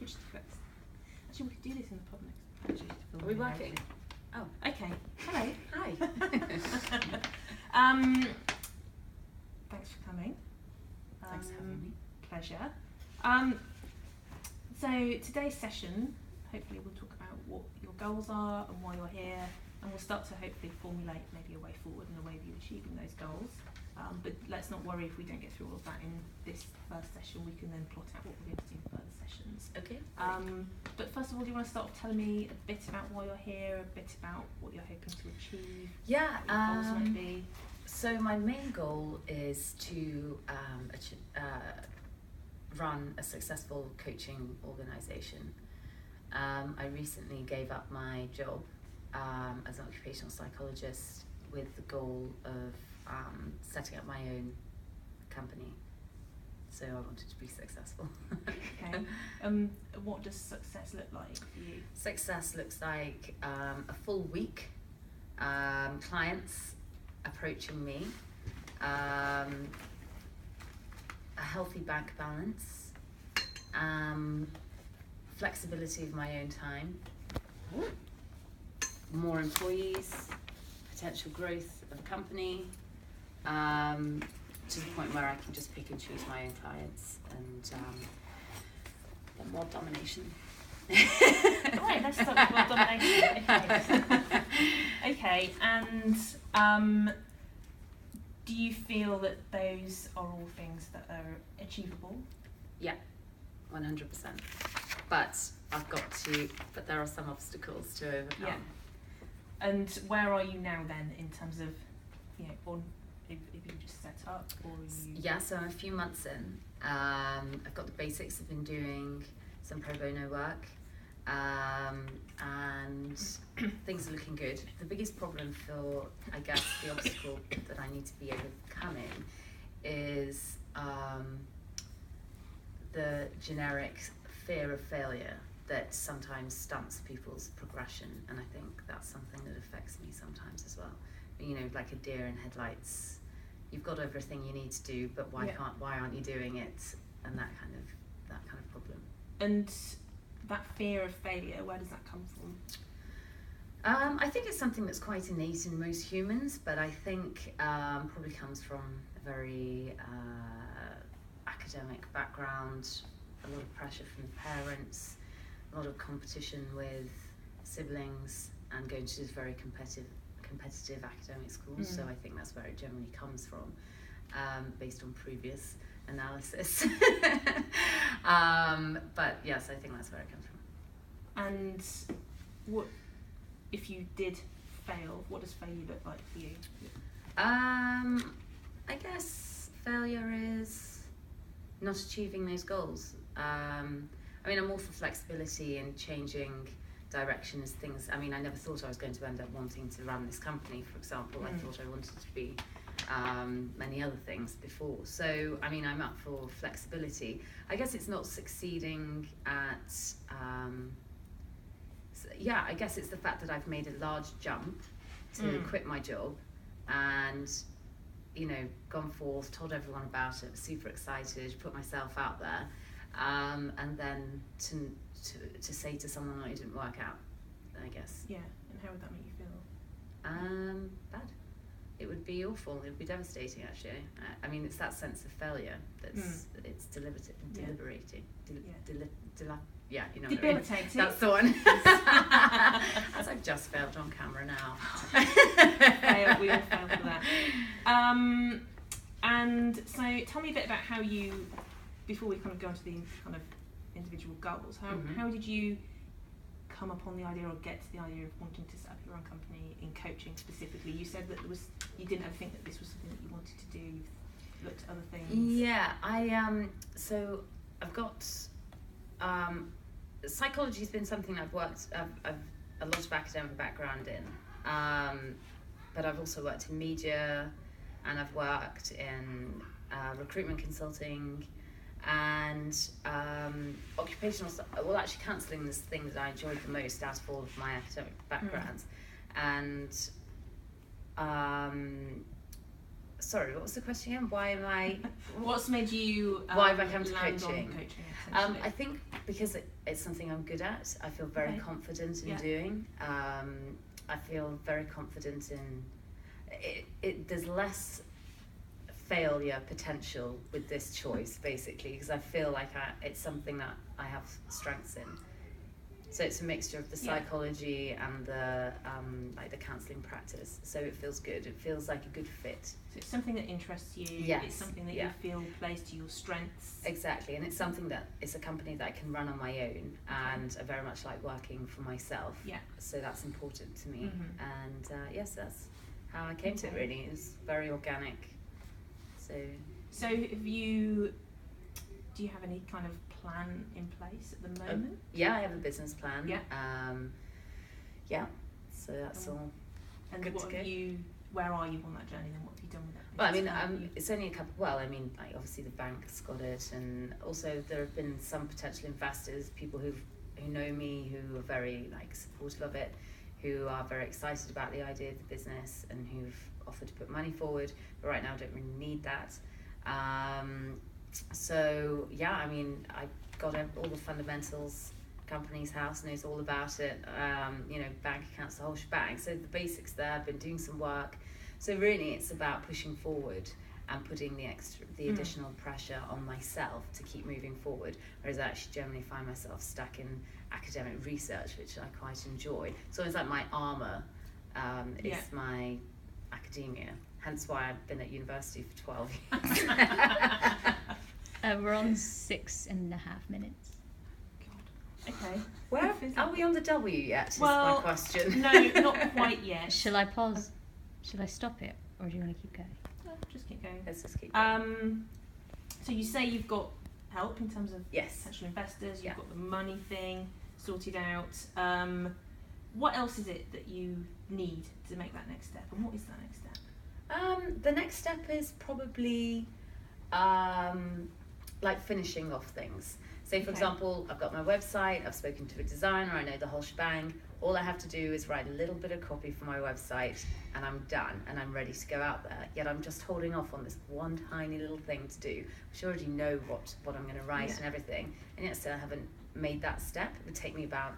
should just actually, we could do this in the pod next. Are we working? Oh, okay. Hello. Hi. Thanks for coming. Thanks for having me. Pleasure. So today's session, hopefully we'll talk about what your goals are and why you're here, and we'll start to hopefully formulate maybe a way forward and a way of you achieving those goals. But let's not worry if we don't get through all of that in this first session. We can then plot out what we're going to do in further sessions. Okay. But first of all, do you want to start off telling me a bit about why you're here, a bit about what you're hoping to achieve? Yeah. What your goals might be? So my main goal is to run a successful coaching organisation. I recently gave up my job as an occupational psychologist with the goal of setting up my own company. So I wanted to be successful. Okay. What does success look like for you? Success looks like a full week, clients approaching me, a healthy bank balance, flexibility of my own time, more employees, potential growth of a company, to the point where I can just pick and choose my own clients, and more domination. Right, let's start with world domination. Okay. Okay, and do you feel that those are all things that are achievable? Yeah, 100%. But but there are some obstacles to overcome. Yeah. And where are you now then in terms of, if you just set up, or you... Yeah, so I'm a few months in. I've got the basics. I've been doing some pro bono work, and things are looking good. The biggest problem for, I guess, the obstacle that I need to be overcoming is the generic fear of failure that sometimes stunts people's progression, and I think that's something that affects me sometimes as well. Like a deer in headlights. You've got everything you need to do, but why aren't you doing it? And that kind of problem. And that fear of failure, where does that come from? I think it's something that's quite innate in most humans, but I think probably comes from a very academic background, a lot of pressure from parents, a lot of competition with siblings, and going to very competitive academic schools. So I think that's where it generally comes from, based on previous analysis. But yes, I think that's where it comes from. And what if you did fail? What does failure look like for you? I guess failure is not achieving those goals. I'm all for flexibility and changing direction as things. I never thought I was going to end up wanting to run this company, for example. I thought I wanted to be many other things before. So, I'm up for flexibility. I guess it's not succeeding at... I guess it's the fact that I've made a large jump to quit my job and, gone forth, told everyone about it, super excited, put myself out there, and then to say to someone that it didn't work out, I guess. Yeah, and how would that make you feel? Bad. It would be awful. It would be devastating, actually. It's that sense of failure that's it's deliberating. Yeah, you know. Debilitating. That's the one. As I've just failed on camera now. We all fail for that. And so, tell me a bit about how you, before we kind of go into the kind of individual goals, how did you come upon the idea or get to the idea of wanting to set up your own company in coaching specifically? You said that you didn't ever think that this was something that you wanted to do. You've looked at other things. Yeah, so I've got psychology's been something I've a lot of academic background in, but I've also worked in media, and I've worked in recruitment consulting, and occupational, actually counselling is the thing that I enjoyed the most out of all of my academic backgrounds. And Sorry, what was the question again? Why am I? What's made you Why have I come to land coaching? on coaching essentially? I think because it's something I'm good at. I feel very Okay. confident in Yeah. doing. I feel very confident in it. There's less failure potential with this choice, basically, because I feel like it's something that I have strengths in. So it's a mixture of the Yeah. psychology and the like the counselling practice. So it feels good. It feels like a good fit. So it's something that interests you. Yes, It's something that yeah. you feel plays to your strengths. Exactly, and it's something that it's a company that I can run on my own, and I very much like working for myself. Yeah. So that's important to me, Mhm. and yes, that's how I came to it. Okay. Really, it was very organic. So have you? Do you have any kind of plan in place at the moment? Yeah, I have a business plan. Yeah. Yeah. So that's all. And Good what to have go. you? Where are you on that journey? Then what have you done with it? Well, I mean, it's only a couple. Well, I mean, like obviously the bank's got it, and also there have been some potential investors, people who know me, who are very like supportive of it, who are very excited about the idea of the business, and who've offered to put money forward. But right now, I don't really need that. So yeah, I mean, I got all the fundamentals. Company's house knows all about it. Bank accounts, the whole shebang. So the basics there. I've been doing some work. So really, it's about pushing forward and putting the additional pressure on myself to keep moving forward. Whereas I actually generally find myself stuck in academic research, which I quite enjoy. So it's like my armour is my academia. Hence why I've been at university for 12 years. We're on 6.5 minutes. Okay. Where are we on the W yet? Well, is my question. No, not quite yet. Shall I pause? Shall I stop it, or do you want to keep going? No, just keep going. Let's just keep going. So you say you've got help in terms of Yes. potential investors. You've Yeah. got the money thing sorted out. What else is it that you need to make that next step, and what is that next step? The next step is probably like finishing off things. Say, for Okay. example, I've got my website, I've spoken to a designer, I know the whole shebang. All I have to do is write a little bit of copy for my website, and I'm done, and I'm ready to go out there. Yet I'm just holding off on this one tiny little thing to do, which I already know what I'm going to write and everything, and yet still I haven't made that step. It would take me about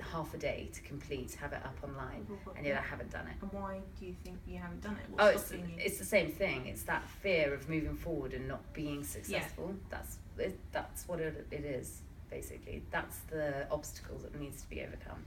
half a day to complete, have it up online, and yet I haven't done it. And why do you think you haven't done it? What's stopping you? It's the same thing. It's that fear of moving forward and not being successful. That's what it is, basically. That's the obstacle that needs to be overcome.